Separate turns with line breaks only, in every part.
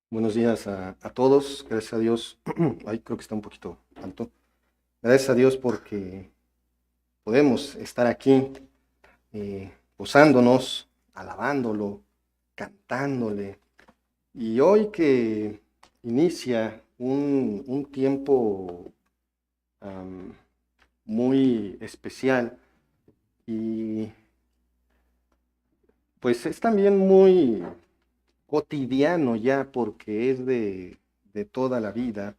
Buenos días a todos, gracias a Dios. Ay, creo que está un poquito alto. Gracias a Dios porque podemos estar aquí gozándonos, alabándolo, cantándole. Y hoy que inicia un tiempo am, muy especial y pues es también muy cotidiano ya porque es de toda la vida,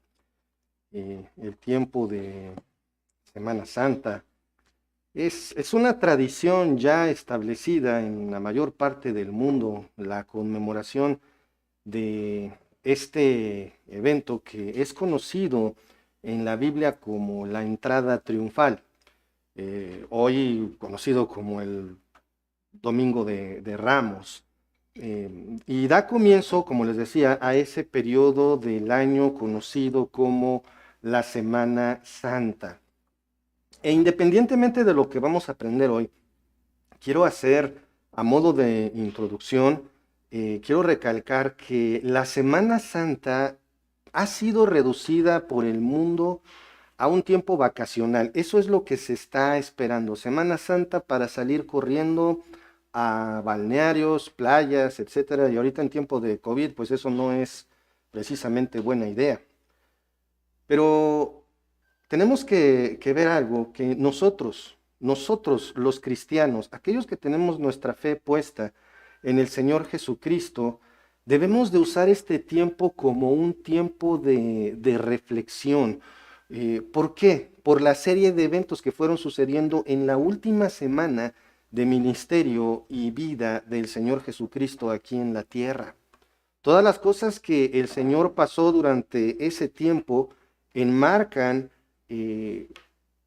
el tiempo de Semana Santa. Es una tradición ya establecida en la mayor parte del mundo, la conmemoración de este evento que es conocido en la Biblia como la entrada triunfal, hoy conocido como el Domingo de Ramos. Y da comienzo, como les decía, a ese periodo del año conocido como la Semana Santa. E independientemente de lo que vamos a aprender hoy, quiero hacer a modo de introducción, quiero recalcar que la Semana Santa ha sido reducida por el mundo a un tiempo vacacional. Eso es lo que se está esperando. Semana Santa para salir corriendo a balnearios, playas, etcétera. Y ahorita en tiempo de COVID, pues eso no es precisamente buena idea. Pero tenemos que ver algo que nosotros los cristianos, aquellos que tenemos nuestra fe puesta en el Señor Jesucristo, debemos de usar este tiempo como un tiempo de reflexión. ¿Por qué? Por la serie de eventos que fueron sucediendo en la última semana de ministerio y vida del Señor Jesucristo aquí en la tierra. Todas las cosas que el Señor pasó durante ese tiempo enmarcan eh,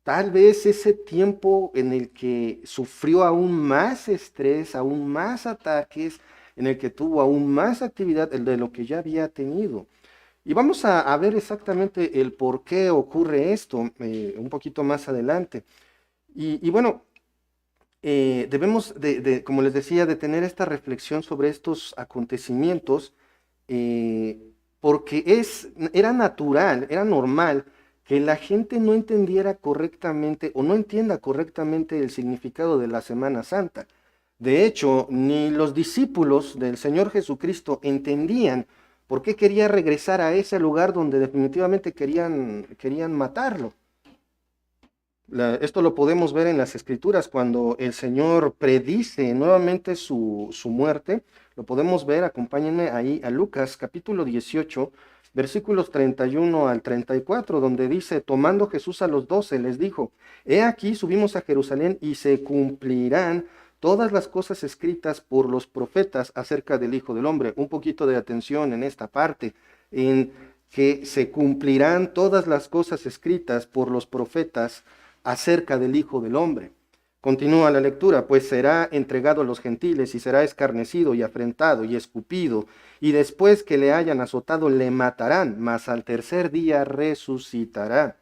tal vez ese tiempo en el que sufrió aún más estrés, aún más ataques, en el que tuvo aún más actividad de lo que ya había tenido. Y vamos a ver exactamente el por qué ocurre esto un poquito más adelante. Y bueno, debemos como les decía, de tener esta reflexión sobre estos acontecimientos, eh, porque era natural, era normal que la gente no entendiera correctamente o no entienda correctamente el significado de la Semana Santa. De hecho, ni los discípulos del Señor Jesucristo entendían por qué quería regresar a ese lugar donde definitivamente querían matarlo. Esto lo podemos ver en las Escrituras cuando el Señor predice nuevamente su muerte. Lo podemos ver, acompáñenme ahí a Lucas capítulo 18, versículos 31 al 34, donde dice, tomando Jesús a los 12, les dijo, he aquí subimos a Jerusalén y se cumplirán todas las cosas escritas por los profetas acerca del Hijo del Hombre. Un poquito de atención en esta parte, en que se cumplirán todas las cosas escritas por los profetas acerca del Hijo del Hombre. Continúa la lectura, pues será entregado a los gentiles y será escarnecido y afrentado y escupido, y después que le hayan azotado le matarán, mas al tercer día resucitará.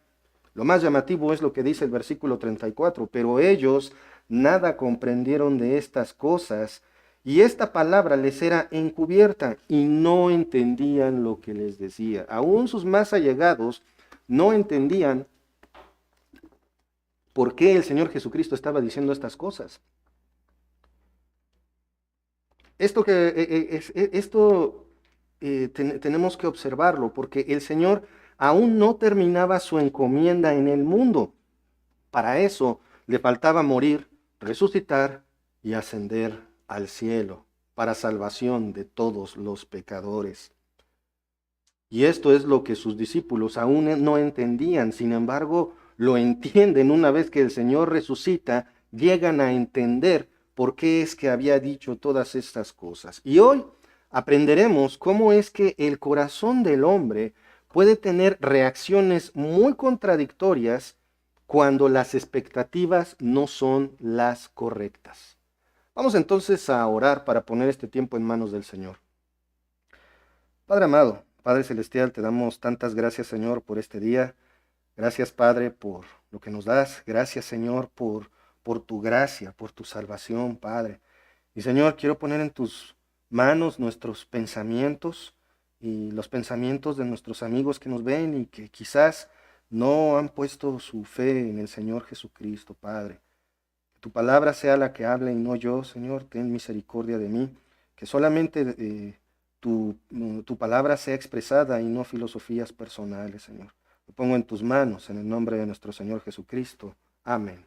Lo más llamativo es lo que dice el versículo 34, pero ellos nada comprendieron de estas cosas, y esta palabra les era encubierta, y no entendían lo que les decía. Aún sus más allegados no entendían por qué el Señor Jesucristo estaba diciendo estas cosas. Esto, tenemos que observarlo porque el Señor aún no terminaba su encomienda en el mundo. Para eso le faltaba morir, resucitar y ascender al cielo para salvación de todos los pecadores. Y esto es lo que sus discípulos aún no entendían. Sin embargo, lo entienden una vez que el Señor resucita, llegan a entender por qué es que había dicho todas estas cosas. Y hoy aprenderemos cómo es que el corazón del hombre puede tener reacciones muy contradictorias cuando las expectativas no son las correctas. Vamos entonces a orar para poner este tiempo en manos del Señor. Padre amado, Padre Celestial, te damos tantas gracias, Señor, por este día. Gracias, Padre, por lo que nos das. Gracias, Señor, por tu gracia, por tu salvación, Padre. Y, Señor, quiero poner en tus manos nuestros pensamientos. y los pensamientos de nuestros amigos que nos ven y que quizás no han puesto su fe en el Señor Jesucristo, Padre. Que tu palabra sea la que hable y no yo, Señor. Ten misericordia de mí. Que solamente tu palabra sea expresada y no filosofías personales, Señor. Lo pongo en tus manos, en el nombre de nuestro Señor Jesucristo. Amén.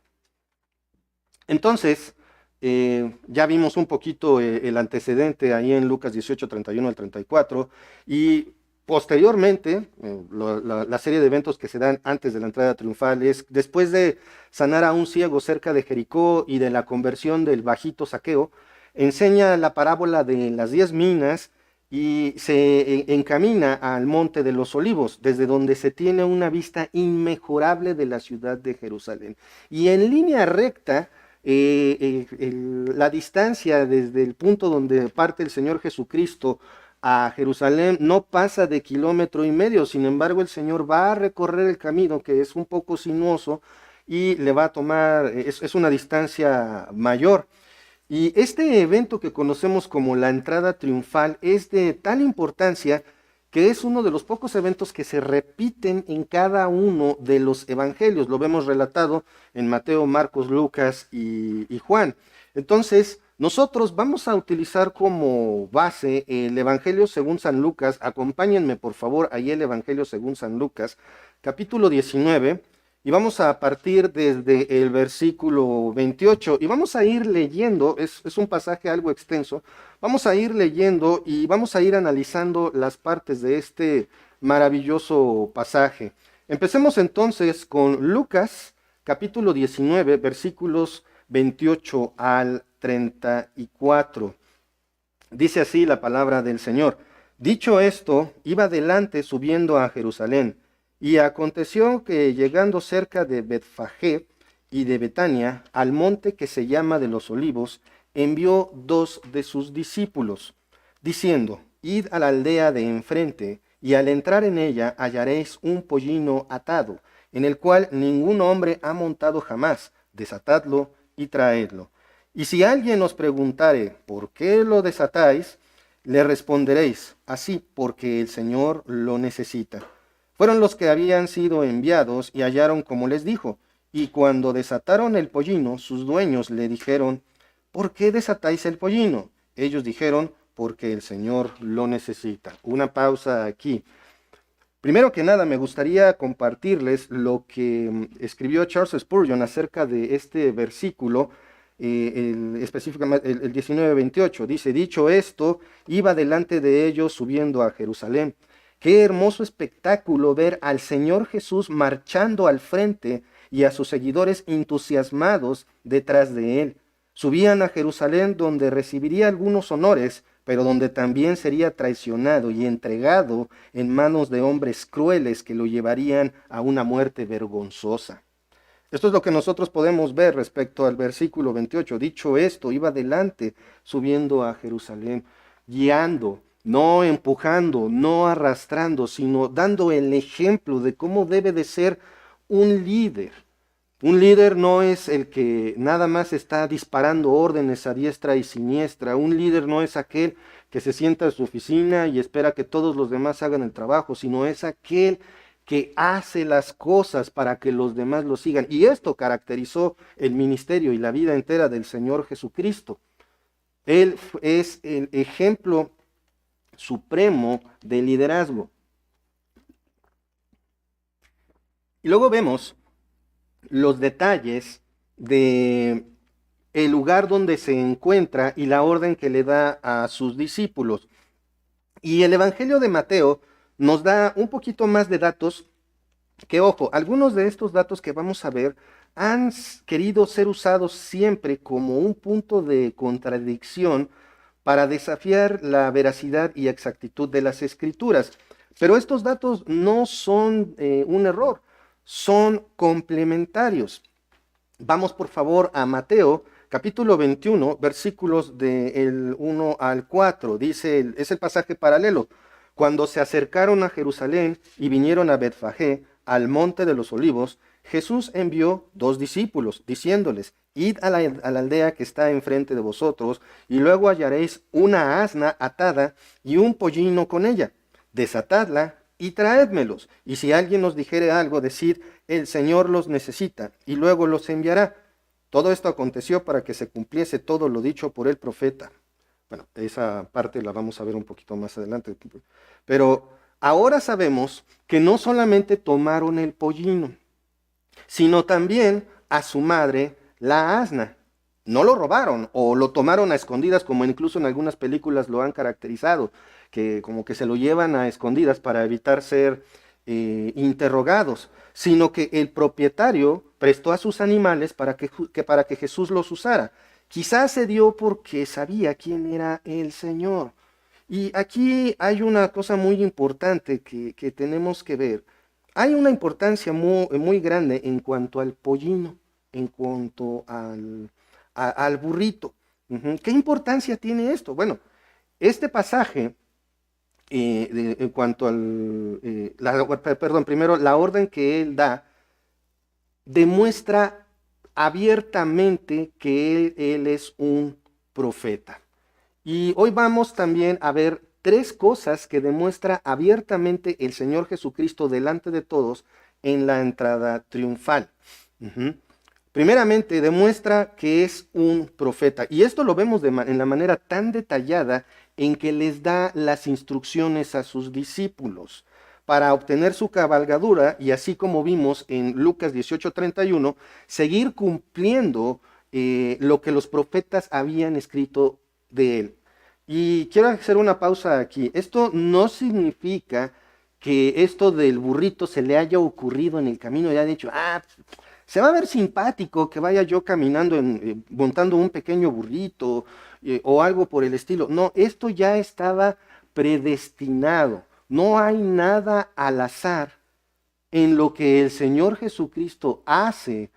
Entonces, ya vimos un poquito el antecedente ahí en Lucas 18, 31 al 34, y posteriormente, la serie de eventos que se dan antes de la entrada triunfal es después de sanar a un ciego cerca de Jericó y de la conversión del bajito Zaqueo, enseña la parábola de las 10 minas y se encamina al Monte de los Olivos, desde donde se tiene una vista inmejorable de la ciudad de Jerusalén. Y en línea recta, la distancia desde el punto donde parte el Señor Jesucristo a Jerusalén no pasa de 1,5 kilómetros. Sin embargo, el Señor va a recorrer el camino, que es un poco sinuoso, y le va a tomar, es una distancia mayor. Y este evento que conocemos como la entrada triunfal es de tal importancia que es uno de los pocos eventos que se repiten en cada uno de los evangelios. Lo vemos relatado en Mateo, Marcos, Lucas y Juan. Entonces, nosotros vamos a utilizar como base el Evangelio según San Lucas. Acompáñenme, por favor, ahí el Evangelio según San Lucas, capítulo 19. Y vamos a partir desde el versículo 28 y vamos a ir leyendo, es un pasaje algo extenso, vamos a ir leyendo y vamos a ir analizando las partes de este maravilloso pasaje. Empecemos entonces con Lucas, capítulo 19, versículos 28 al 34. Dice así la palabra del Señor. Dicho esto, iba adelante subiendo a Jerusalén. Y aconteció que llegando cerca de Betfagé y de Betania, al monte que se llama de los Olivos, envió 2 de sus discípulos, diciendo, id a la aldea de enfrente, y al entrar en ella hallaréis un pollino atado, en el cual ningún hombre ha montado jamás, desatadlo y traedlo. Y si alguien os preguntare, ¿por qué lo desatáis?, le responderéis, así porque el Señor lo necesita. Fueron los que habían sido enviados y hallaron como les dijo. Y cuando desataron el pollino, sus dueños le dijeron, ¿por qué desatáis el pollino? Ellos dijeron, porque el Señor lo necesita. Una pausa aquí. Primero que nada, me gustaría compartirles lo que escribió Charles Spurgeon acerca de este versículo, específicamente el 19:28. Dice, dicho esto, iba delante de ellos subiendo a Jerusalén. Qué hermoso espectáculo ver al Señor Jesús marchando al frente y a sus seguidores entusiasmados detrás de él. Subían a Jerusalén donde recibiría algunos honores, pero donde también sería traicionado y entregado en manos de hombres crueles que lo llevarían a una muerte vergonzosa. Esto es lo que nosotros podemos ver respecto al versículo 28. Dicho esto, iba adelante subiendo a Jerusalén, guiando, no empujando, no arrastrando, sino dando el ejemplo de cómo debe de ser un líder. Un líder no es el que nada más está disparando órdenes a diestra y siniestra. Un líder no es aquel que se sienta en su oficina y espera que todos los demás hagan el trabajo, sino es aquel que hace las cosas para que los demás lo sigan. Y esto caracterizó el ministerio y la vida entera del Señor Jesucristo. Él es el ejemplo supremo de liderazgo. Y luego vemos los detalles de el lugar donde se encuentra y la orden que le da a sus discípulos. Y el Evangelio de Mateo nos da un poquito más de datos que, ojo, algunos de estos datos que vamos a ver han querido ser usados siempre como un punto de contradicción para desafiar la veracidad y exactitud de las Escrituras. Pero estos datos no son un error, son complementarios. Vamos por favor a Mateo, capítulo 21, versículos del 1 al 4. Dice, es el pasaje paralelo. Cuando se acercaron a Jerusalén y vinieron a Betfagé, al monte de los Olivos, Jesús envió 2 discípulos, diciéndoles, id a la aldea que está enfrente de vosotros, y luego hallaréis una asna atada y un pollino con ella. desatadla y traédmelos. Y si alguien nos dijere algo, decid, el Señor los necesita, y luego los enviará. Todo esto aconteció para que se cumpliese todo lo dicho por el profeta. Bueno, esa parte la vamos a ver un poquito más adelante. Pero ahora sabemos que no solamente tomaron el pollino, sino también a su madre, la asna. No lo robaron o lo tomaron a escondidas, como incluso en algunas películas lo han caracterizado, que como que se lo llevan a escondidas para evitar ser interrogados, sino que el propietario prestó a sus animales para que Jesús los usara. Quizás se dio porque sabía quién era el Señor. Y aquí hay una cosa muy importante que tenemos que ver. Hay una importancia muy grande en cuanto al pollino, en cuanto al burrito. ¿Qué importancia tiene esto? Bueno, este pasaje, en cuanto al, perdón, primero la orden que él da, demuestra abiertamente que él es un profeta. Y hoy vamos también a ver tres cosas que demuestra abiertamente el Señor Jesucristo delante de todos en la entrada triunfal. Primeramente, demuestra que es un profeta. Y esto lo vemos en la manera tan detallada en que les da las instrucciones a sus discípulos para obtener su cabalgadura y así como vimos en Lucas 18:31, seguir cumpliendo lo que los profetas habían escrito de él. Y quiero hacer una pausa aquí. Esto no significa que esto del burrito se le haya ocurrido en el camino y haya dicho, se va a ver simpático que vaya yo caminando, montando un pequeño burrito o algo por el estilo. No, esto ya estaba predestinado. No hay nada al azar en lo que el Señor Jesucristo hace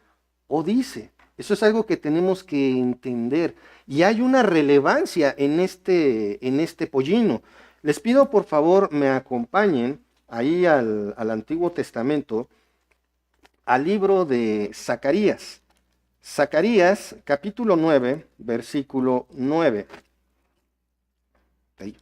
o dice. Eso es algo que tenemos que entender. Y hay una relevancia en este pollino. Les pido por favor me acompañen ahí al Antiguo Testamento, al libro de Zacarías. Zacarías, capítulo 9, versículo 9. Ahí.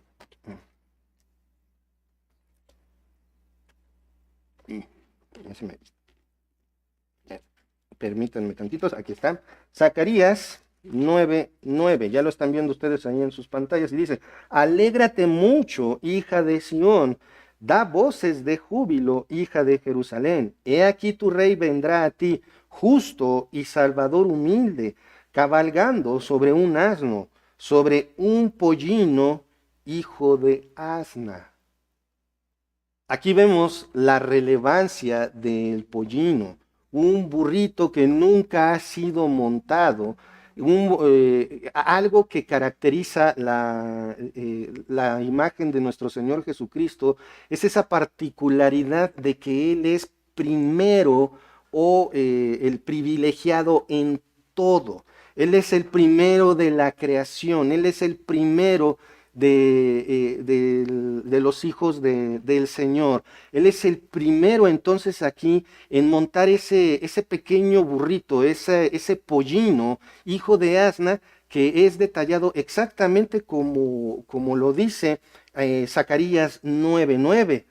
Permítanme tantitos, aquí está. Zacarías 9:9, ya lo están viendo ustedes ahí en sus pantallas, y dice, alégrate mucho, hija de Sión, da voces de júbilo, hija de Jerusalén. He aquí tu rey vendrá a ti, justo y salvador humilde, cabalgando sobre un asno, sobre un pollino, hijo de asna. Aquí vemos la relevancia del pollino, un burrito que nunca ha sido montado, algo que caracteriza la imagen de nuestro Señor Jesucristo, es esa particularidad de que Él es primero o el privilegiado en todo. Él es el primero de la creación, Él es el primero de los hijos del Señor. Él es el primero entonces aquí en montar ese pequeño burrito, ese pollino, hijo de asna, que es detallado exactamente como lo dice Zacarías 9:9.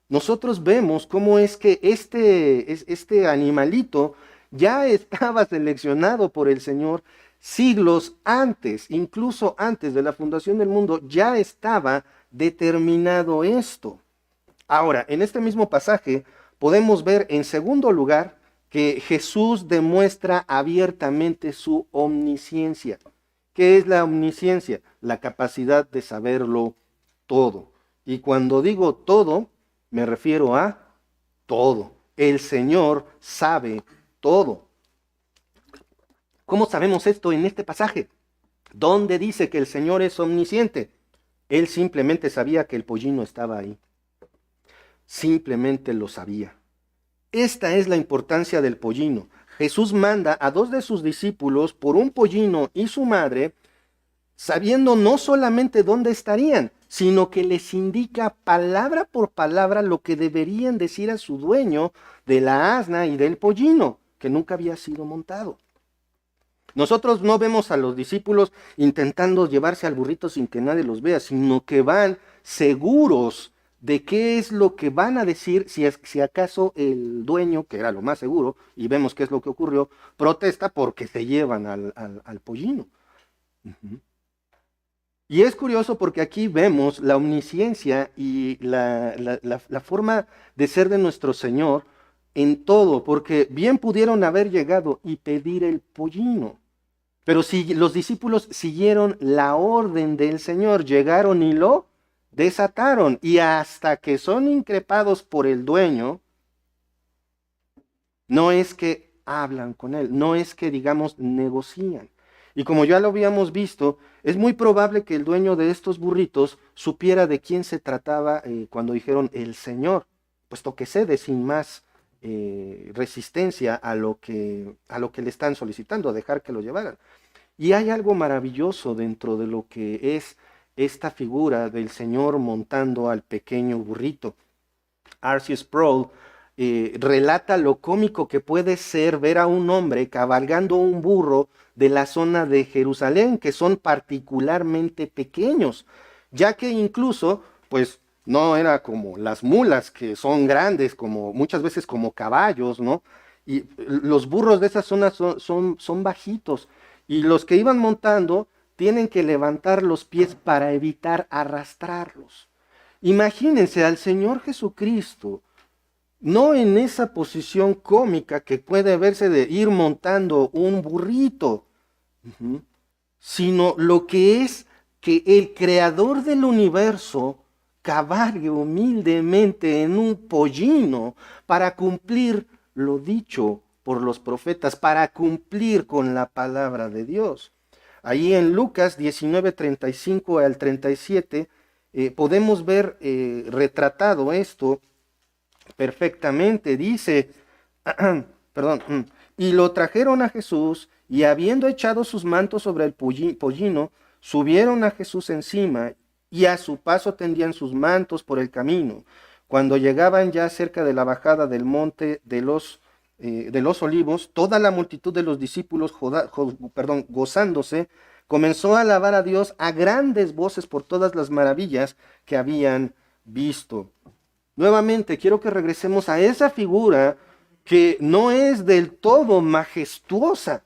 Nosotros vemos cómo es que este animalito ya estaba seleccionado por el Señor siglos antes, incluso antes de la fundación del mundo, ya estaba determinado esto. Ahora, en este mismo pasaje podemos ver en segundo lugar que Jesús demuestra abiertamente su omnisciencia. ¿Qué es la omnisciencia? La capacidad de saberlo todo. Y cuando digo todo, me refiero a todo. El Señor sabe todo. ¿Cómo sabemos esto en este pasaje? ¿Dónde dice que el Señor es omnisciente? Él simplemente sabía que el pollino estaba ahí. Simplemente lo sabía. Esta es la importancia del pollino. Jesús manda a dos de sus discípulos por un pollino y su madre, sabiendo no solamente dónde estarían, sino que les indica palabra por palabra lo que deberían decir a su dueño de la asna y del pollino, que nunca había sido montado. Nosotros no vemos a los discípulos intentando llevarse al burrito sin que nadie los vea, sino que van seguros de qué es lo que van a decir si acaso el dueño, que era lo más seguro, y vemos qué es lo que ocurrió, protesta porque se llevan al pollino. Ujú. Y es curioso porque aquí vemos la omnisciencia y la forma de ser de nuestro Señor en todo, porque bien pudieron haber llegado y pedir el pollino, pero si los discípulos siguieron la orden del Señor, llegaron y lo desataron, y hasta que son increpados por el dueño, no es que hablan con él, no es que, digamos, negocian. Y como ya lo habíamos visto, es muy probable que el dueño de estos burritos supiera de quién se trataba cuando dijeron el Señor, puesto que cede sin más resistencia a lo que le están solicitando, a dejar que lo llevaran. Y hay algo maravilloso dentro de lo que es esta figura del Señor montando al pequeño burrito. R.C. Sproul relata lo cómico que puede ser ver a un hombre cabalgando un burro de la zona de Jerusalén, que son particularmente pequeños, ya que incluso, pues, no era como las mulas, que son grandes, como muchas veces como caballos, ¿no? Y los burros de esa zona son bajitos, y los que iban montando tienen que levantar los pies para evitar arrastrarlos. Imagínense al Señor Jesucristo, no en esa posición cómica que puede verse de ir montando un burrito, ujú, sino lo que es que el creador del universo cabalgue humildemente en un pollino para cumplir lo dicho por los profetas, para cumplir con la palabra de Dios. Ahí en Lucas 19:35 al 37 podemos ver retratado esto perfectamente. Dice, perdón, y lo trajeron a Jesús, y habiendo echado sus mantos sobre el pollino, subieron a Jesús encima, y a su paso tendían sus mantos por el camino. Cuando llegaban ya cerca de la bajada del monte de los olivos, toda la multitud de los discípulos, gozándose, comenzó a alabar a Dios a grandes voces por todas las maravillas que habían visto. Nuevamente, quiero que regresemos a esa figura que no es del todo majestuosa,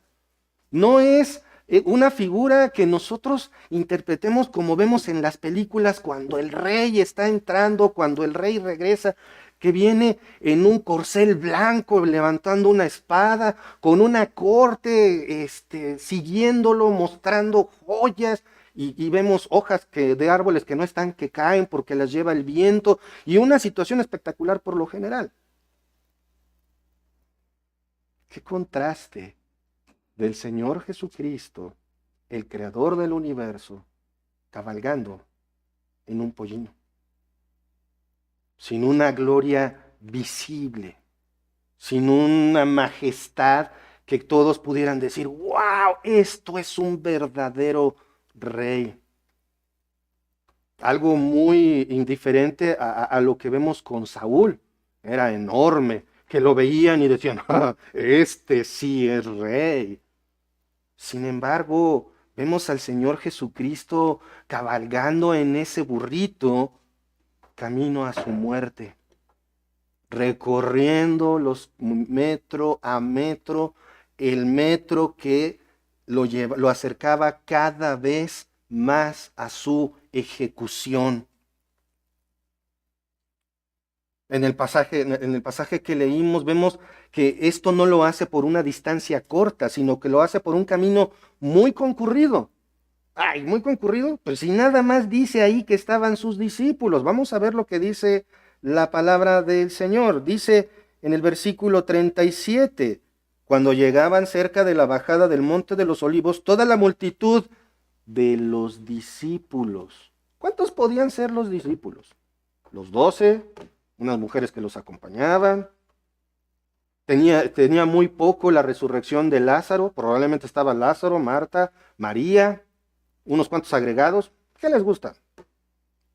no es una figura que nosotros interpretemos como vemos en las películas cuando el rey está entrando, cuando el rey regresa, que viene en un corcel blanco levantando una espada, con una corte siguiéndolo, mostrando joyas, y vemos hojas de árboles que no están, que caen porque las lleva el viento, y una situación espectacular por lo general. ¡Qué contraste del Señor Jesucristo, el creador del universo, cabalgando en un pollino, sin una gloria visible, sin una majestad que todos pudieran decir, wow, esto es un verdadero rey? Algo muy indiferente a lo que vemos con Saúl. Era enorme, que lo veían y decían, ah, este sí es rey. Sin embargo, vemos al Señor Jesucristo cabalgando en ese burrito camino a su muerte, recorriendo los metro a metro, el metro que lo acercaba cada vez más a su ejecución. En el pasaje que leímos vemos que esto no lo hace por una distancia corta, sino que lo hace por un camino muy concurrido. Ay, muy concurrido, pues si nada más dice ahí que estaban sus discípulos. Vamos a ver lo que dice la palabra del Señor. Dice en el versículo 37, cuando llegaban cerca de la bajada del monte de los olivos, toda la multitud de los discípulos. ¿Cuántos podían ser los discípulos? Los 12, unas mujeres que los acompañaban. Tenía muy poco la resurrección de Lázaro, probablemente estaba Lázaro, Marta, María, unos cuantos agregados. ¿Qué les gusta?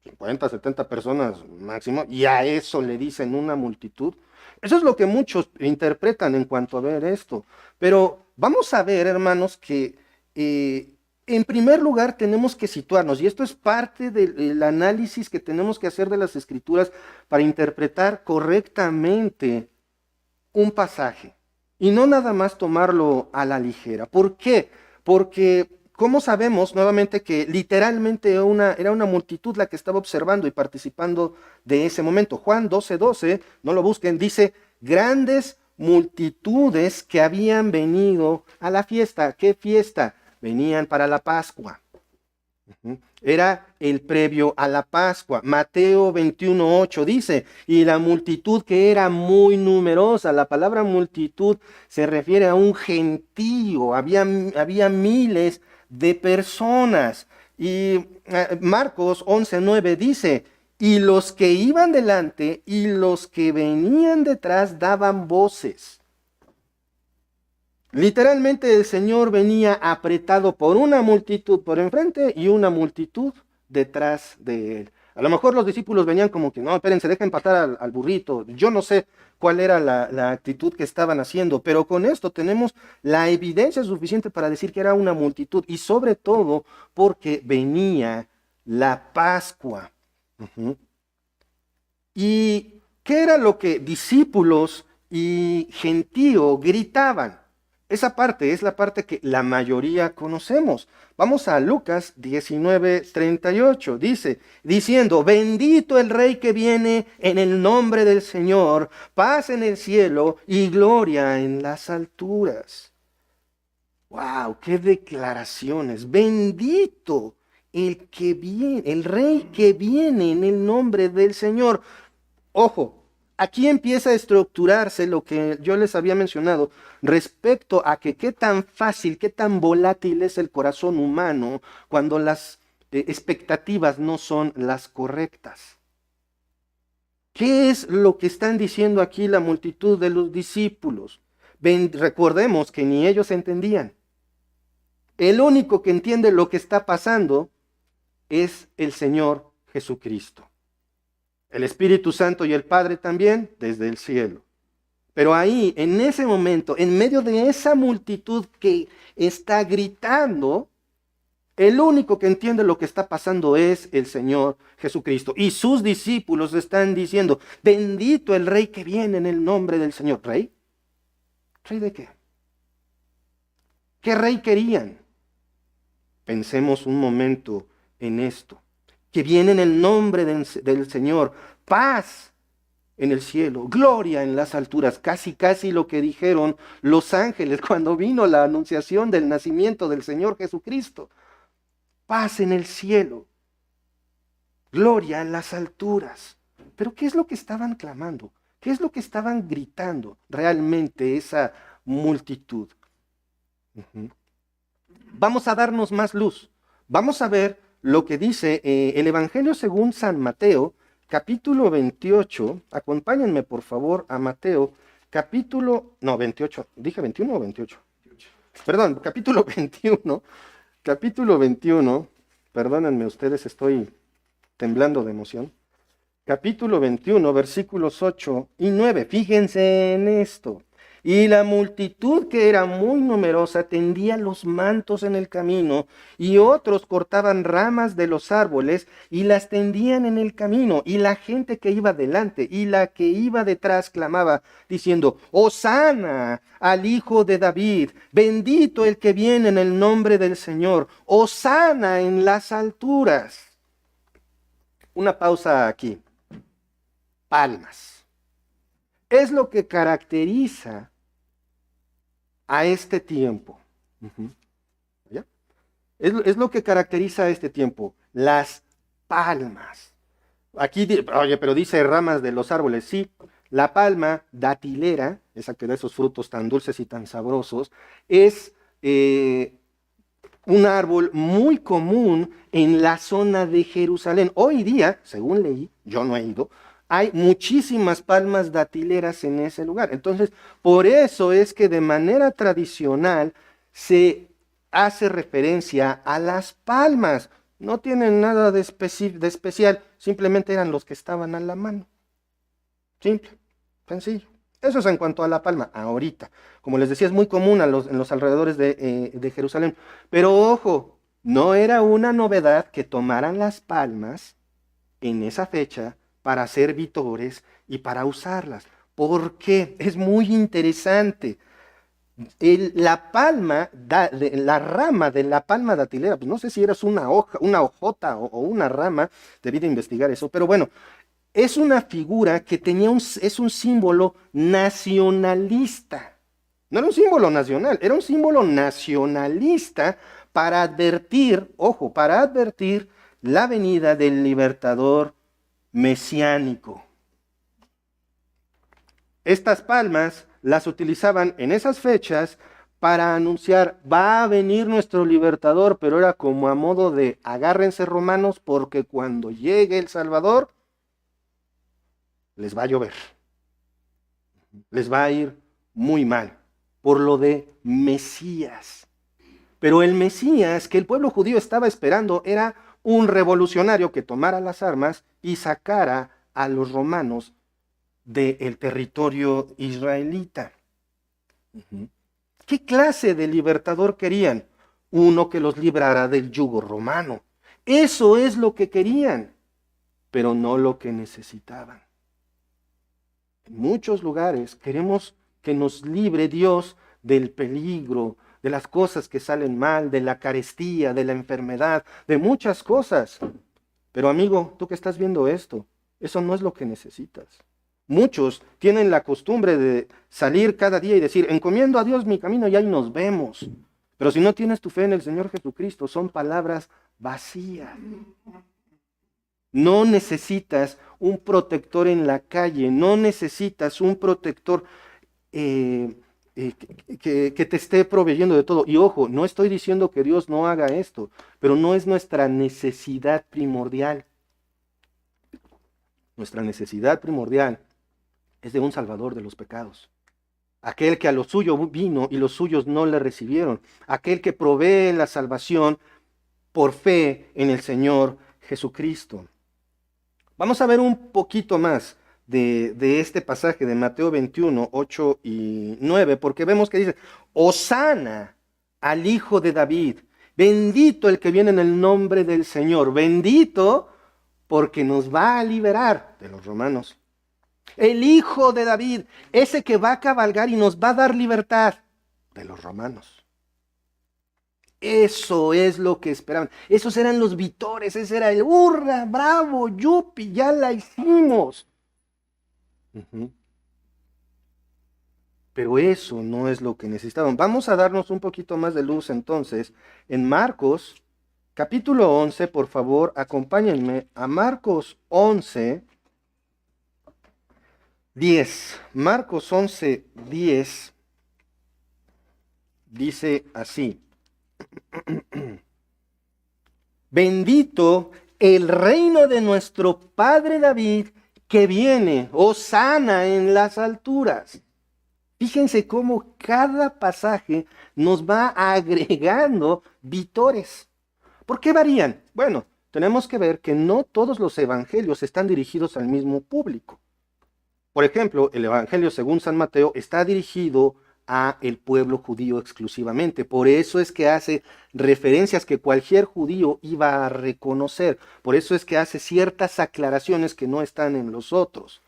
50, 70 personas máximo, y a eso le dicen una multitud. Eso es lo que muchos interpretan en cuanto a ver esto. Pero vamos a ver, hermanos, que en primer lugar tenemos que situarnos, y esto es parte del análisis que tenemos que hacer de las Escrituras para interpretar correctamente un pasaje, y no nada más tomarlo a la ligera. ¿Por qué? Porque, ¿cómo sabemos nuevamente que literalmente era una multitud la que estaba observando y participando de ese momento? Juan 12:12, no lo busquen, dice, grandes multitudes que habían venido a la fiesta. ¿Qué fiesta? Venían para la Pascua. Era el previo a la Pascua. Mateo 21:8 dice, y la multitud que era muy numerosa. La palabra multitud se refiere a un gentío, había miles de personas. Y Marcos 11:9 dice, y los que iban delante y los que venían detrás daban voces. Literalmente el Señor venía apretado por una multitud por enfrente y una multitud detrás de él. A lo mejor los discípulos venían como que, no, espérense, dejen pasar al burrito. Yo no sé cuál era la actitud que estaban haciendo, pero con esto tenemos la evidencia suficiente para decir que era una multitud, y sobre todo porque venía la Pascua. ¿Y qué era lo que discípulos y gentío gritaban? Esa parte es la parte que la mayoría conocemos. Vamos a Lucas 19:38. Dice, diciendo, bendito el Rey que viene en el nombre del Señor, paz en el cielo y gloria en las alturas. ¡Wow! ¡Qué declaraciones! Bendito el que viene, el Rey que viene en el nombre del Señor. Ojo. Aquí empieza a estructurarse lo que yo les había mencionado respecto a que qué tan fácil, qué tan volátil es el corazón humano cuando las expectativas no son las correctas. ¿Qué es lo que están diciendo aquí la multitud de los discípulos? Recordemos que ni ellos entendían. El único que entiende lo que está pasando es el Señor Jesucristo. El Espíritu Santo y el Padre también desde el cielo. Pero ahí, en ese momento, en medio de esa multitud que está gritando, el único que entiende lo que está pasando es el Señor Jesucristo. Y sus discípulos están diciendo, bendito el Rey que viene en el nombre del Señor. ¿Rey? ¿Rey de qué? ¿Qué rey querían? Pensemos un momento en esto. Que viene en el nombre del Señor, paz en el cielo, gloria en las alturas, casi lo que dijeron los ángeles cuando vino la anunciación del nacimiento del Señor Jesucristo. Paz en el cielo, gloria en las alturas. Pero ¿qué es lo que estaban clamando? ¿Qué es lo que estaban gritando realmente esa multitud? Vamos a darnos más luz. Vamos a ver lo que dice el Evangelio según San Mateo, capítulo 28. Acompáñenme por favor a Mateo, capítulo, no, 28, ¿dije 21 o 28? Perdón, capítulo 21, perdónenme ustedes, estoy temblando de emoción. Capítulo 21, versículos 8 y 9, fíjense en esto. Y la multitud, que era muy numerosa, tendía los mantos en el camino, y otros cortaban ramas de los árboles y las tendían en el camino. Y la gente que iba delante y la que iba detrás clamaba, diciendo, Hosana al Hijo de David, bendito el que viene en el nombre del Señor, Hosana en las alturas. Una pausa aquí. Palmas. Es lo que caracteriza a este tiempo. ¿Ya? Es lo que caracteriza a este tiempo. Las palmas. Aquí, oye, pero dice ramas de los árboles. Sí, la palma datilera, esa que da esos frutos tan dulces y tan sabrosos, es un árbol muy común en la zona de Jerusalén. Hoy día, según leí, yo no he ido, hay muchísimas palmas datileras en ese lugar. Entonces, por eso es que de manera tradicional se hace referencia a las palmas. No tienen nada de especial, simplemente eran los que estaban a la mano. Simple, sencillo. Eso es en cuanto a la palma. Ahorita, como les decía, es muy común en los alrededores de Jerusalén. Pero ojo, No era una novedad que tomaran las palmas en esa fecha para hacer vítores y para usarlas. ¿Por qué? Es muy interesante. La palma, la rama de la palma datilera, pues no sé si eras una hoja, una hojota o una rama, debí de investigar eso, pero bueno, es una figura que es un símbolo nacionalista. No era un símbolo nacional, era un símbolo nacionalista para advertir, ojo, para advertir la venida del libertador mesiánico. Estas palmas las utilizaban en esas fechas para anunciar, va a venir nuestro libertador, pero era como a modo de agárrense romanos porque cuando llegue el Salvador, les va a llover, les va a ir muy mal, por lo de Mesías. Pero el Mesías que el pueblo judío estaba esperando era un revolucionario que tomara las armas y sacara a los romanos del territorio israelita. ¿Qué clase de libertador querían? Uno que los librara del yugo romano. Eso es lo que querían, pero no lo que necesitaban. En muchos lugares queremos que nos libre Dios del peligro, de las cosas que salen mal, de la carestía, de la enfermedad, de muchas cosas. Pero amigo, tú que estás viendo esto, eso no es lo que necesitas. Muchos tienen la costumbre de salir cada día y decir, encomiendo a Dios mi camino y ahí nos vemos. Pero si no tienes tu fe en el Señor Jesucristo, son palabras vacías. No necesitas un protector en la calle, no necesitas un protector que te esté proveyendo de todo. Y ojo, no estoy diciendo que Dios no haga esto, pero no es nuestra necesidad primordial. Nuestra necesidad primordial es de un Salvador de los pecados. Aquel que a lo suyo vino y los suyos no le recibieron. Aquel que provee la salvación por fe en el Señor Jesucristo. Vamos a ver un poquito más de este pasaje de Mateo 21, 8 y 9, porque vemos que dice, Hosana al Hijo de David, bendito el que viene en el nombre del Señor, bendito porque nos va a liberar de los romanos. El Hijo de David, ese que va a cabalgar y nos va a dar libertad de los romanos. Eso es lo que esperaban. Esos eran los vítores, ese era el hurra, bravo, yupi, ya la hicimos. Pero eso no es lo que necesitaban. Vamos a darnos un poquito más de luz entonces en Marcos, capítulo 11, por favor, acompáñenme a Marcos 11, 10. Marcos 11, 10 dice así. Bendito el reino de nuestro Padre David que viene, hosana en las alturas. Fíjense cómo cada pasaje nos va agregando vítores. ¿Por qué varían? Bueno, tenemos que ver que no todos los evangelios están dirigidos al mismo público. Por ejemplo, el evangelio según San Mateo está dirigido a el pueblo judío exclusivamente. Por eso es que hace referencias que cualquier judío iba a reconocer. Por eso es que hace ciertas aclaraciones que no están en los otros.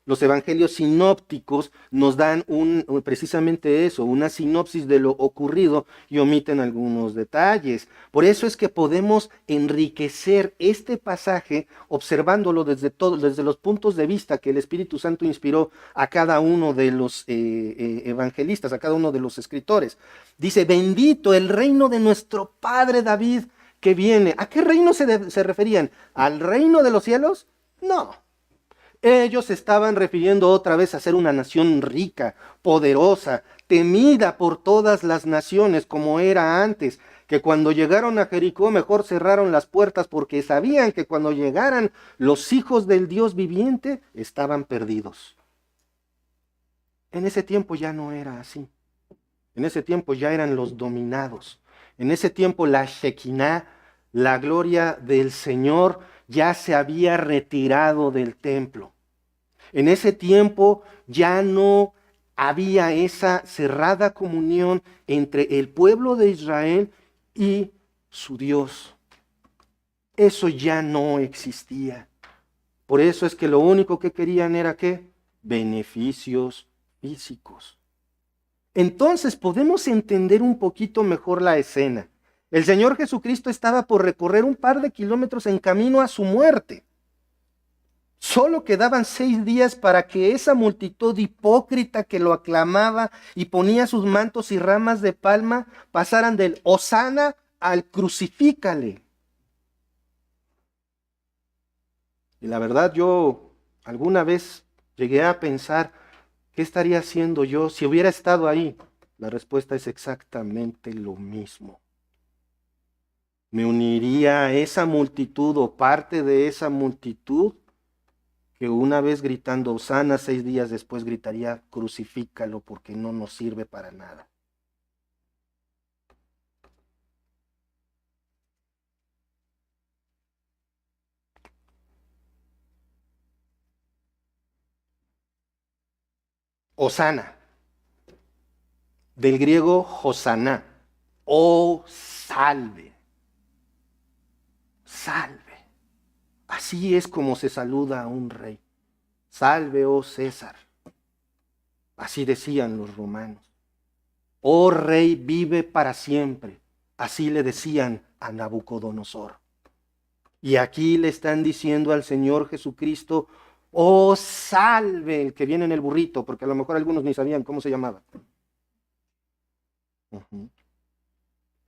Los evangelios sinópticos nos dan precisamente eso, una sinopsis de lo ocurrido y omiten algunos detalles. Por eso es que podemos enriquecer este pasaje observándolo desde los puntos de vista que el Espíritu Santo inspiró a cada uno de los evangelistas, a cada uno de los escritores. Dice, bendito el reino de nuestro Padre David que viene. ¿A qué reino se referían? ¿Al reino de los cielos? No. Ellos estaban refiriendo otra vez a ser una nación rica, poderosa, temida por todas las naciones como era antes, que cuando llegaron a Jericó mejor cerraron las puertas porque sabían que cuando llegaran los hijos del Dios viviente estaban perdidos. En ese tiempo ya no era así. En ese tiempo ya eran los dominados. En ese tiempo la Shekinah, la gloria del Señor, ya se había retirado del templo. En ese tiempo ya no había esa cerrada comunión entre el pueblo de Israel y su Dios. Eso ya no existía. Por eso es que lo único que querían era ¿qué? Beneficios físicos. Entonces podemos entender un poquito mejor la escena. El Señor Jesucristo estaba por recorrer un par de kilómetros en camino a su muerte. Solo quedaban 6 días para que esa multitud hipócrita que lo aclamaba y ponía sus mantos y ramas de palma pasaran del hosana al crucifícale. Y la verdad, yo alguna vez llegué a pensar, ¿qué estaría haciendo yo si hubiera estado ahí? La respuesta es exactamente lo mismo. Me uniría a esa multitud o parte de esa multitud que una vez gritando hosana, 6 días después gritaría crucifícalo porque no nos sirve para nada. Hosana, del griego hosaná, oh salve, salve. Así es como se saluda a un rey. Salve, oh César. Así decían los romanos. Oh rey, vive para siempre. Así le decían a Nabucodonosor. Y aquí le están diciendo al Señor Jesucristo, oh salve, el que viene en el burrito, porque a lo mejor algunos ni sabían cómo se llamaba.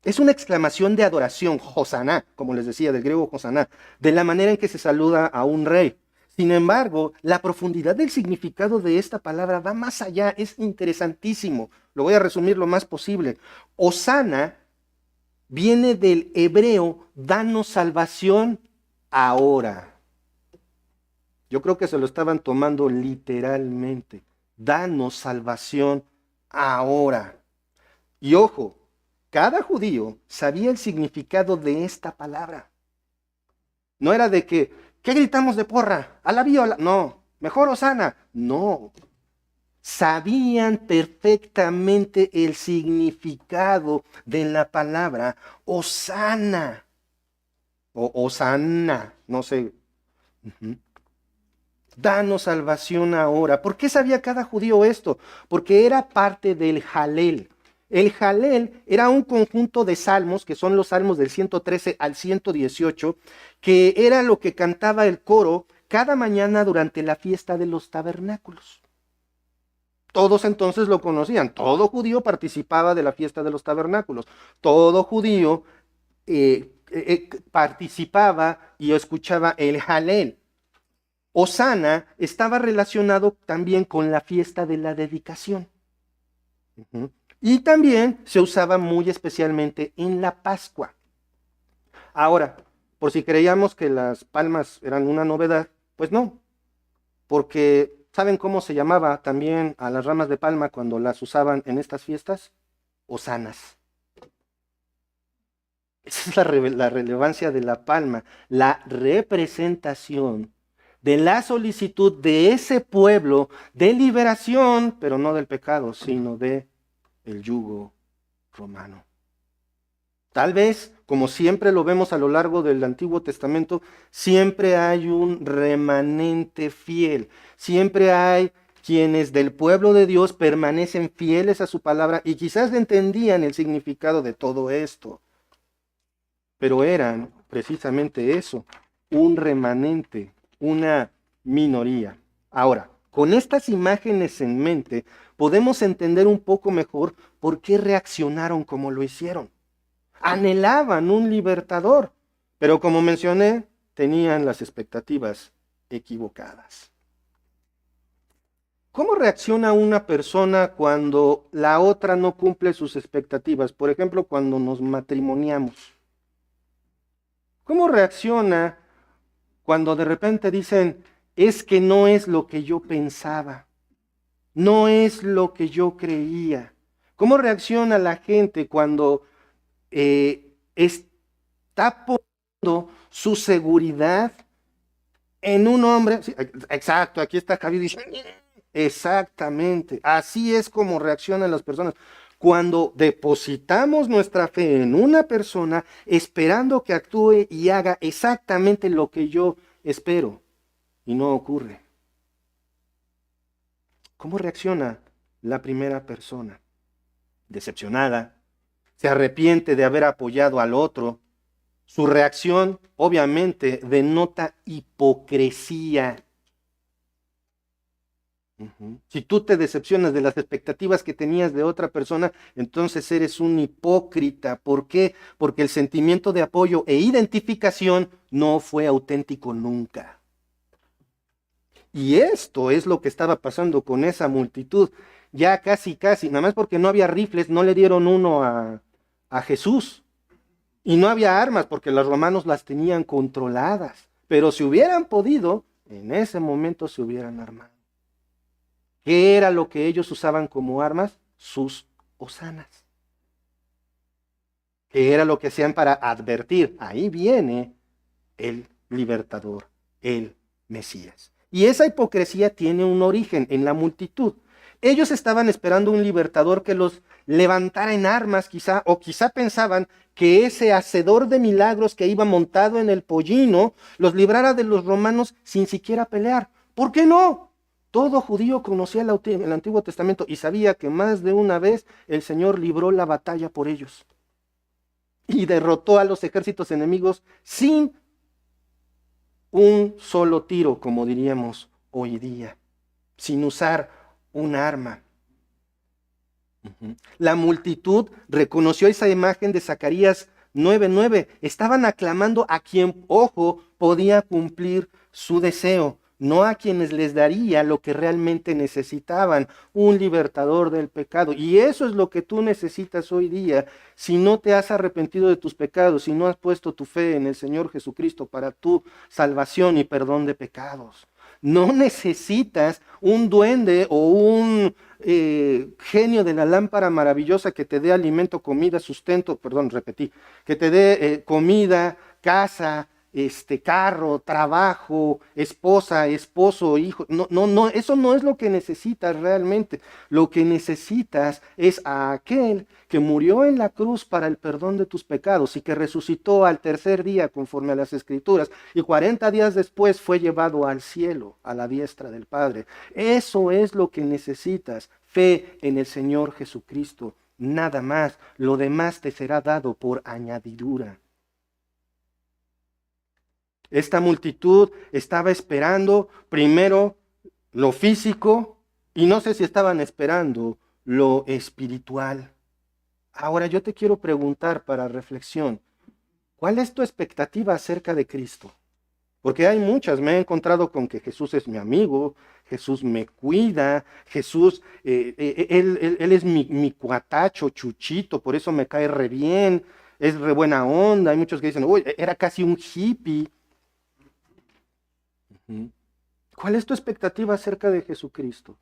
Es una exclamación de adoración, hosaná, como les decía, del griego hosaná, de la manera en que se saluda a un rey. Sin embargo, la profundidad del significado de esta palabra va más allá, es interesantísimo. Lo voy a resumir lo más posible. Hosana viene del hebreo, danos salvación ahora. Yo creo que se lo estaban tomando literalmente. Danos salvación ahora. Y ojo, cada judío sabía el significado de esta palabra. No era de que, ¿qué gritamos de porra? ¿Alabío? No, mejor hosana. No. Sabían perfectamente el significado de la palabra hosana. O hosana, no sé. Danos salvación ahora. ¿Por qué sabía cada judío esto? Porque era parte del Jalel. El Jalel era un conjunto de salmos, que son los salmos del 113 al 118, que era lo que cantaba el coro cada mañana durante la fiesta de los tabernáculos. Todos entonces lo conocían, todo judío participaba de la fiesta de los tabernáculos, todo judío participaba y escuchaba el Jalel. Hosana estaba relacionado también con la fiesta de la dedicación. Y también se usaba muy especialmente en la Pascua. Ahora, por si creíamos que las palmas eran una novedad, pues no, porque ¿saben cómo se llamaba también a las ramas de palma cuando las usaban en estas fiestas? Hosanas. Esa es la relevancia de la palma, la representación de la solicitud de ese pueblo de liberación, pero no del pecado, sino de el yugo romano. Tal vez, como siempre lo vemos a lo largo del Antiguo Testamento, siempre hay un remanente fiel, siempre hay quienes del pueblo de Dios permanecen fieles a su palabra y quizás entendían el significado de todo esto, pero eran precisamente eso, un remanente, una minoría. Ahora, con estas imágenes en mente, podemos entender un poco mejor por qué reaccionaron como lo hicieron. Anhelaban un libertador, pero como mencioné, tenían las expectativas equivocadas. ¿Cómo reacciona una persona cuando la otra no cumple sus expectativas? Por ejemplo, cuando nos matrimoniamos. ¿Cómo reacciona cuando de repente dicen, es que no es lo que yo pensaba, no es lo que yo creía? ¿Cómo reacciona la gente cuando está poniendo su seguridad en un hombre? Sí, exacto, aquí está Javier diciendo, exactamente, así es como reaccionan las personas. Cuando depositamos nuestra fe en una persona esperando que actúe y haga exactamente lo que yo espero y no ocurre. ¿Cómo reacciona la primera persona? Decepcionada, se arrepiente de haber apoyado al otro. Su reacción obviamente denota hipocresía. Si tú te decepcionas de las expectativas que tenías de otra persona, entonces eres un hipócrita. ¿Por qué? Porque el sentimiento de apoyo e identificación no fue auténtico nunca. Y esto es lo que estaba pasando con esa multitud. Ya casi, nada más porque no había rifles, no le dieron uno a Jesús. Y no había armas porque los romanos las tenían controladas. Pero si hubieran podido, en ese momento se hubieran armado. ¿Qué era lo que ellos usaban como armas? Sus hosanas. ¿Qué era lo que hacían para advertir? Ahí viene el libertador, el Mesías. Y esa hipocresía tiene un origen en la multitud. Ellos estaban esperando un libertador que los levantara en armas quizá, o quizá pensaban que ese hacedor de milagros que iba montado en el pollino los librara de los romanos sin siquiera pelear. ¿Por qué no? Todo judío conocía el Antiguo Testamento y sabía que más de una vez el Señor libró la batalla por ellos y derrotó a los ejércitos enemigos sin un solo tiro, como diríamos hoy día, sin usar un arma. La multitud reconoció esa imagen de Zacarías 9:9. Estaban aclamando a quien, ojo, podía cumplir su deseo, no a quienes les daría lo que realmente necesitaban, un libertador del pecado. Y eso es lo que tú necesitas hoy día. Si no te has arrepentido de tus pecados, si no has puesto tu fe en el Señor Jesucristo para tu salvación y perdón de pecados. No necesitas un duende o un genio de la lámpara maravillosa que te dé alimento, comida, sustento, que te dé comida, casa, carro, trabajo, esposa, esposo, hijo. No, eso no es lo que necesitas realmente. Lo que necesitas es a aquel que murió en la cruz para el perdón de tus pecados y que resucitó al tercer día conforme a las Escrituras y 40 días después fue llevado al cielo, a la diestra del Padre. Eso es lo que necesitas, fe en el Señor Jesucristo, nada más. Lo demás te será dado por añadidura. Esta multitud estaba esperando primero lo físico y no sé si estaban esperando lo espiritual. Ahora yo te quiero preguntar para reflexión, ¿cuál es tu expectativa acerca de Cristo? Porque hay muchas, me he encontrado con que Jesús es mi amigo, Jesús me cuida, Jesús, él es mi cuatacho, chuchito, por eso me cae re bien, es re buena onda. Hay muchos que dicen, uy, era casi un hippie. ¿Cuál es tu expectativa acerca de Jesucristo?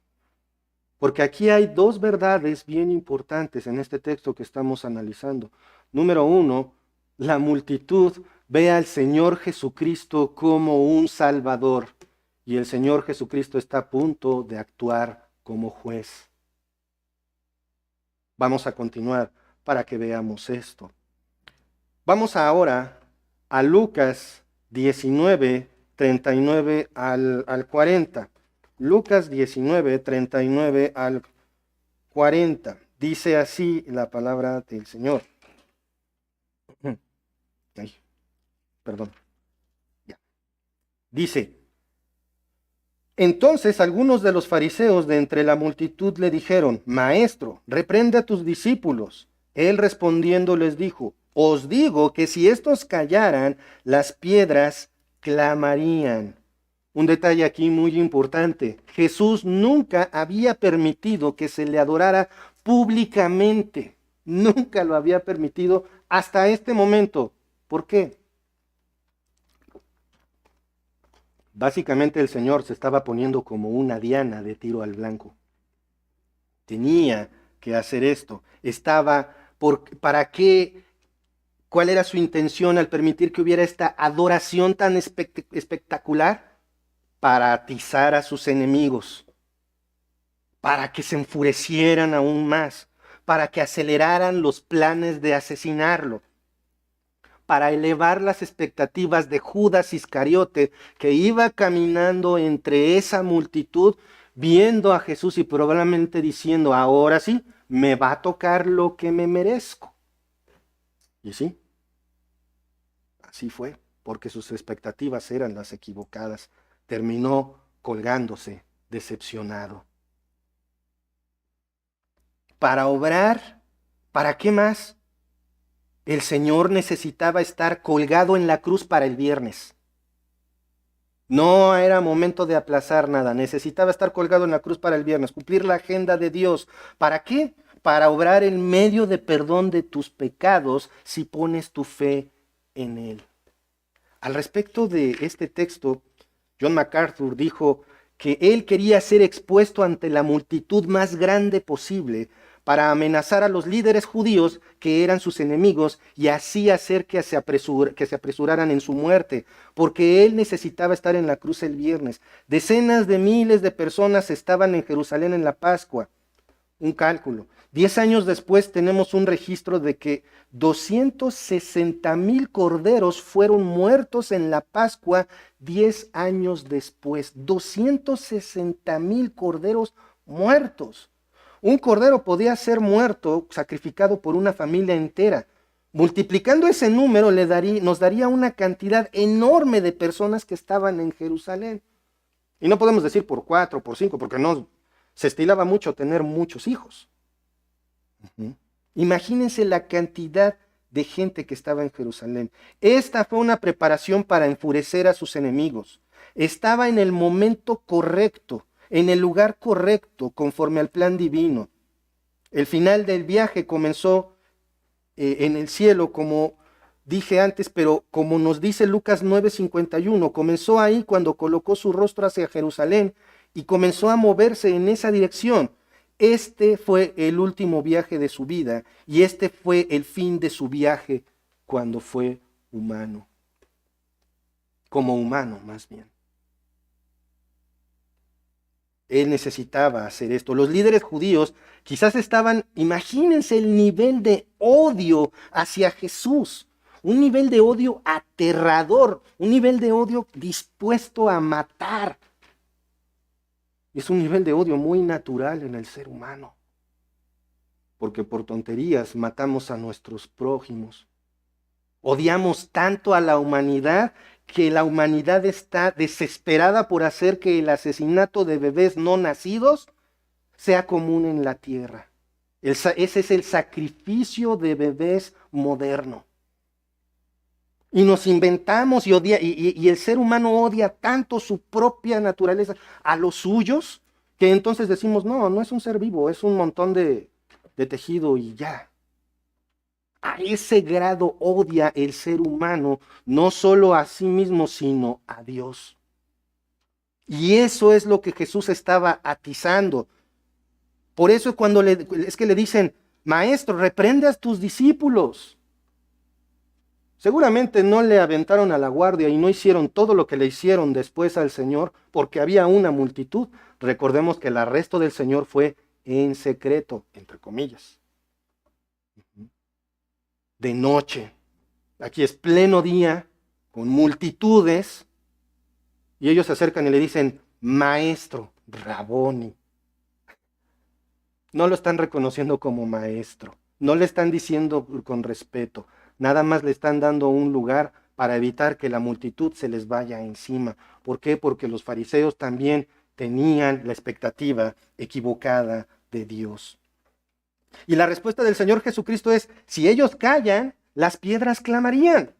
Porque aquí hay dos verdades bien importantes en este texto que estamos analizando. Número uno, la multitud ve al Señor Jesucristo como un Salvador y el Señor Jesucristo está a punto de actuar como juez. Vamos a continuar para que veamos esto. Vamos ahora a Lucas 19, 39 al 40. Lucas 19, 39 al 40. Dice así la palabra del Señor. Ay, perdón. Ya. Dice, entonces algunos de los fariseos de entre la multitud le dijeron, Maestro, reprende a tus discípulos. Él respondiendo les dijo, os digo que si estos callaran, las piedras clamarían. Un detalle aquí muy importante. Jesús nunca había permitido que se le adorara públicamente. Nunca lo había permitido hasta este momento. ¿Por qué? Básicamente el Señor se estaba poniendo como una diana de tiro al blanco. Tenía que hacer esto. ¿Para qué? ¿Cuál era su intención al permitir que hubiera esta adoración tan espectacular? Para atizar a sus enemigos, para que se enfurecieran aún más, para que aceleraran los planes de asesinarlo, para elevar las expectativas de Judas Iscariote, que iba caminando entre esa multitud, viendo a Jesús y probablemente diciendo, ahora sí, me va a tocar lo que me merezco. Y sí, así fue, porque sus expectativas eran las equivocadas. Terminó colgándose, decepcionado. Para obrar, ¿para qué más? El Señor necesitaba estar colgado en la cruz para el viernes. No era momento de aplazar nada, necesitaba estar colgado en la cruz para el viernes, cumplir la agenda de Dios. ¿Para qué? Para obrar el medio de perdón de tus pecados si pones tu fe en Él. Al respecto de este texto, John MacArthur dijo que él quería ser expuesto ante la multitud más grande posible para amenazar a los líderes judíos que eran sus enemigos y así hacer que se apresuraran en su muerte, porque él necesitaba estar en la cruz el viernes. Decenas de miles de personas estaban en Jerusalén en la Pascua. Un cálculo. 10 años después tenemos un registro de que 260,000 corderos fueron muertos en la Pascua 10 años después. 260,000 corderos muertos. Un cordero podía ser muerto, sacrificado por una familia entera. Multiplicando ese número nos daría una cantidad enorme de personas que estaban en Jerusalén. Y no podemos decir por 4, por 5, porque no se estilaba mucho tener muchos hijos. Imagínense la cantidad de gente que estaba en Jerusalén. Esta fue una preparación para enfurecer a sus enemigos. Estaba en el momento correcto, en el lugar correcto, conforme al plan divino. El final del viaje comenzó en el cielo, como dije antes, pero como nos dice Lucas 9:51, comenzó ahí cuando colocó su rostro hacia Jerusalén y comenzó a moverse en esa dirección. Este fue el último viaje de su vida y este fue el fin de su viaje cuando fue humano. Como humano, más bien. Él necesitaba hacer esto. Los líderes judíos quizás estaban, imagínense el nivel de odio hacia Jesús. Un nivel de odio aterrador, un nivel de odio dispuesto a matar. Es un nivel de odio muy natural en el ser humano, porque por tonterías matamos a nuestros prójimos. Odiamos tanto a la humanidad que la humanidad está desesperada por hacer que el asesinato de bebés no nacidos sea común en la tierra. Ese es el sacrificio de bebés moderno. Y nos inventamos y el ser humano odia tanto su propia naturaleza a los suyos, que entonces decimos, no es un ser vivo, es un montón de tejido y ya. A ese grado odia el ser humano, no solo a sí mismo, sino a Dios. Y eso es lo que Jesús estaba atizando. Por eso es que le dicen, maestro, reprende a tus discípulos. Seguramente no le aventaron a la guardia y no hicieron todo lo que le hicieron después al Señor, porque había una multitud. Recordemos que el arresto del Señor fue en secreto, entre comillas. De noche. Aquí es pleno día, con multitudes, y ellos se acercan y le dicen, maestro, Raboni. No lo están reconociendo como maestro, no le están diciendo con respeto, nada más le están dando un lugar para evitar que la multitud se les vaya encima. ¿Por qué? Porque los fariseos también tenían la expectativa equivocada de Dios. Y la respuesta del Señor Jesucristo es, si ellos callan, las piedras clamarían.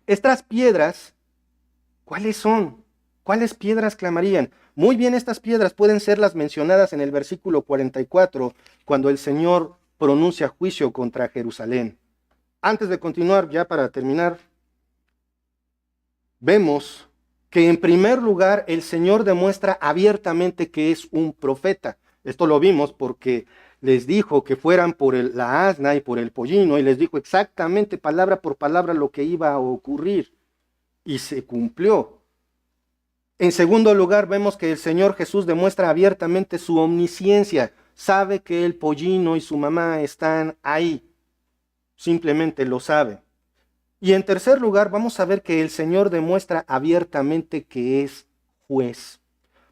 Estas piedras, ¿cuáles son? ¿Cuáles piedras clamarían? Muy bien, estas piedras pueden ser las mencionadas en el versículo 44, cuando el Señor pronuncia juicio contra Jerusalén. Antes de continuar, ya para terminar, vemos que en primer lugar el Señor demuestra abiertamente que es un profeta. Esto lo vimos porque les dijo que fueran por la asna y por el pollino, y les dijo exactamente palabra por palabra lo que iba a ocurrir, y se cumplió. En segundo lugar, vemos que el Señor Jesús demuestra abiertamente su omnisciencia. sabe que el pollino y su mamá están ahí. Simplemente lo sabe. Y en tercer lugar, vamos a ver que el Señor demuestra abiertamente que es juez.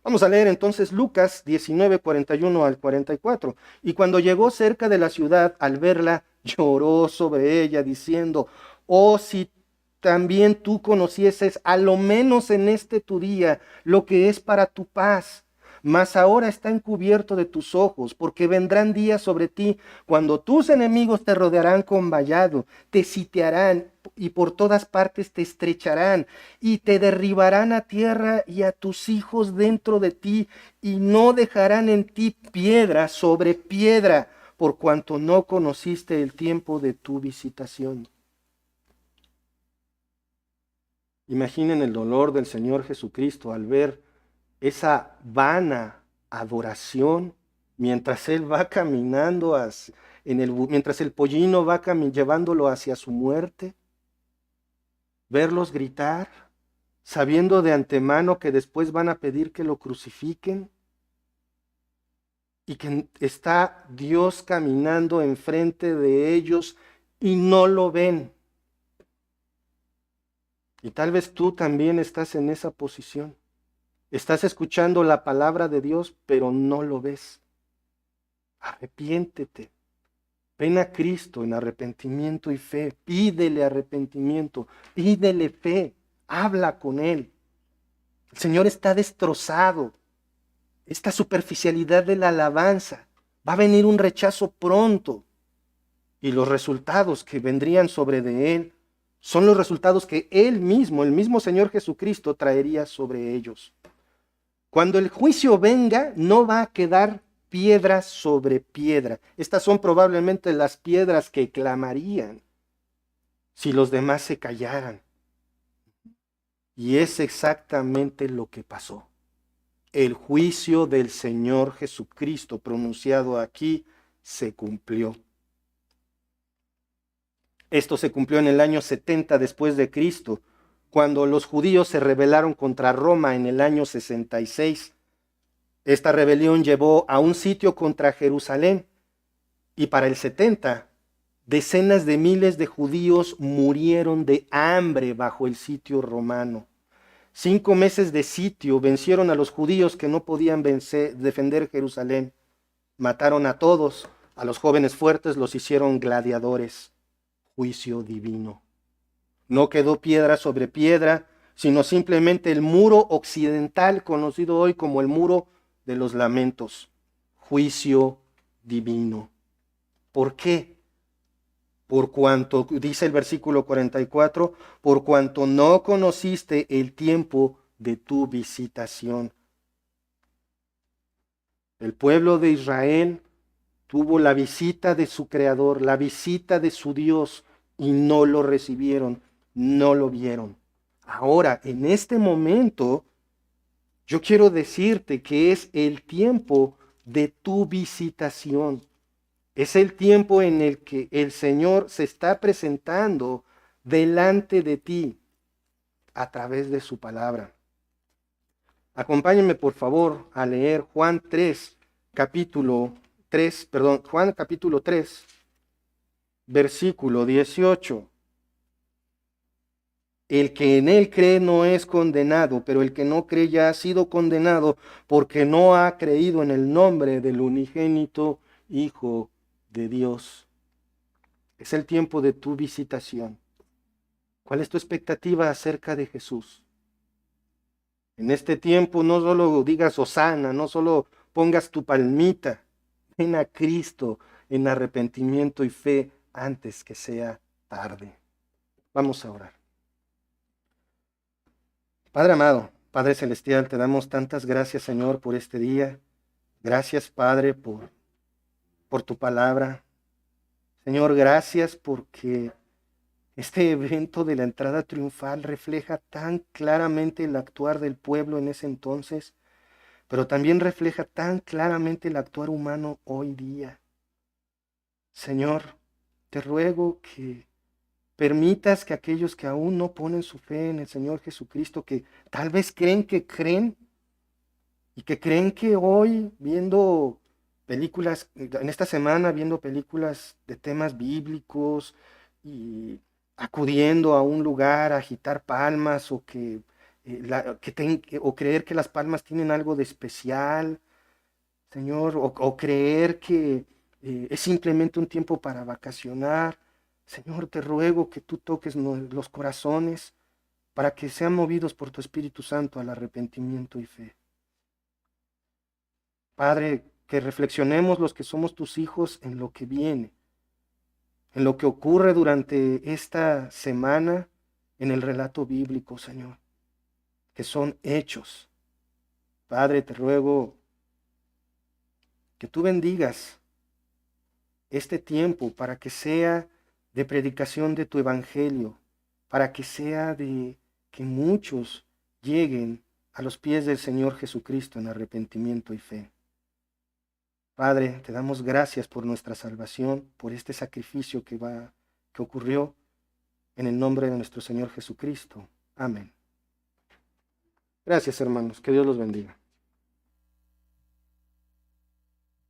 Vamos a leer entonces Lucas 19, 41 al 44. Y cuando llegó cerca de la ciudad, al verla, lloró sobre ella, diciendo: oh, si también tú conocieses, a lo menos en este tu día, lo que es para tu paz. Mas ahora está encubierto de tus ojos, porque vendrán días sobre ti cuando tus enemigos te rodearán con vallado, te sitiarán y por todas partes te estrecharán y te derribarán a tierra y a tus hijos dentro de ti, y no dejarán en ti piedra sobre piedra, por cuanto no conociste el tiempo de tu visitación. Imaginen el dolor del Señor Jesucristo al ver esa vana adoración mientras Él va caminando, mientras el pollino va llevándolo hacia su muerte. Verlos gritar, sabiendo de antemano que después van a pedir que lo crucifiquen, y que está Dios caminando enfrente de ellos y no lo ven. Y tal vez tú también estás en esa posición. Estás escuchando la palabra de Dios, pero no lo ves. Arrepiéntete. Ven a Cristo en arrepentimiento y fe. Pídele arrepentimiento, pídele fe. Habla con Él. El Señor está destrozado. Esta superficialidad de la alabanza. Va a venir un rechazo pronto. Y los resultados que vendrían sobre de Él son los resultados que Él mismo, el mismo Señor Jesucristo, traería sobre ellos. Cuando el juicio venga, no va a quedar piedra sobre piedra. Estas son probablemente las piedras que clamarían si los demás se callaran. Y es exactamente lo que pasó. El juicio del Señor Jesucristo pronunciado aquí se cumplió. Esto se cumplió en el año 70 después de Cristo, cuando los judíos se rebelaron contra Roma en el año 66. Esta rebelión llevó a un sitio contra Jerusalén, y para el 70, decenas de miles de judíos murieron de hambre bajo el sitio romano. 5 meses de sitio vencieron a los judíos que no podían defender Jerusalén. Mataron a todos, a los jóvenes fuertes los hicieron gladiadores. Juicio divino. No quedó piedra sobre piedra, sino simplemente el muro occidental, conocido hoy como el muro de los lamentos. Juicio divino. ¿Por qué? Por cuanto, dice el versículo 44, por cuanto no conociste el tiempo de tu visitación. El pueblo de Israel tuvo la visita de su Creador, la visita de su Dios, y no lo recibieron, no lo vieron. Ahora, en este momento, yo quiero decirte que es el tiempo de tu visitación. Es el tiempo en el que el Señor se está presentando delante de ti a través de su palabra. Acompáñenme por favor a leer Juan capítulo 3, versículo 18. El que en él cree no es condenado, pero el que no cree ya ha sido condenado porque no ha creído en el nombre del unigénito Hijo de Dios. Es el tiempo de tu visitación. ¿Cuál es tu expectativa acerca de Jesús? En este tiempo no solo digas hosana, no solo pongas tu palmita. Ven a Cristo en arrepentimiento y fe antes que sea tarde. Vamos a orar. Padre amado, Padre celestial, te damos tantas gracias, Señor, por este día. Gracias, Padre, por tu palabra. Señor, gracias porque este evento de la entrada triunfal refleja tan claramente el actuar del pueblo en ese entonces, pero también refleja tan claramente el actuar humano hoy día. Señor, te ruego que permitas que aquellos que aún no ponen su fe en el Señor Jesucristo, que tal vez creen y que creen que hoy, viendo películas, en esta semana viendo películas de temas bíblicos y acudiendo a un lugar a agitar palmas o o creer que las palmas tienen algo de especial, Señor, o creer que es simplemente un tiempo para vacacionar. Señor, te ruego que tú toques los corazones para que sean movidos por tu Espíritu Santo al arrepentimiento y fe. Padre, que reflexionemos los que somos tus hijos en lo que viene, en lo que ocurre durante esta semana en el relato bíblico, Señor, que son hechos. Padre, te ruego que tú bendigas este tiempo para que sea de predicación de tu evangelio, para que sea de que muchos lleguen a los pies del Señor Jesucristo en arrepentimiento y fe. Padre, te damos gracias por nuestra salvación, por este sacrificio que ocurrió en el nombre de nuestro Señor Jesucristo. Amén. Gracias, hermanos. Que Dios los bendiga.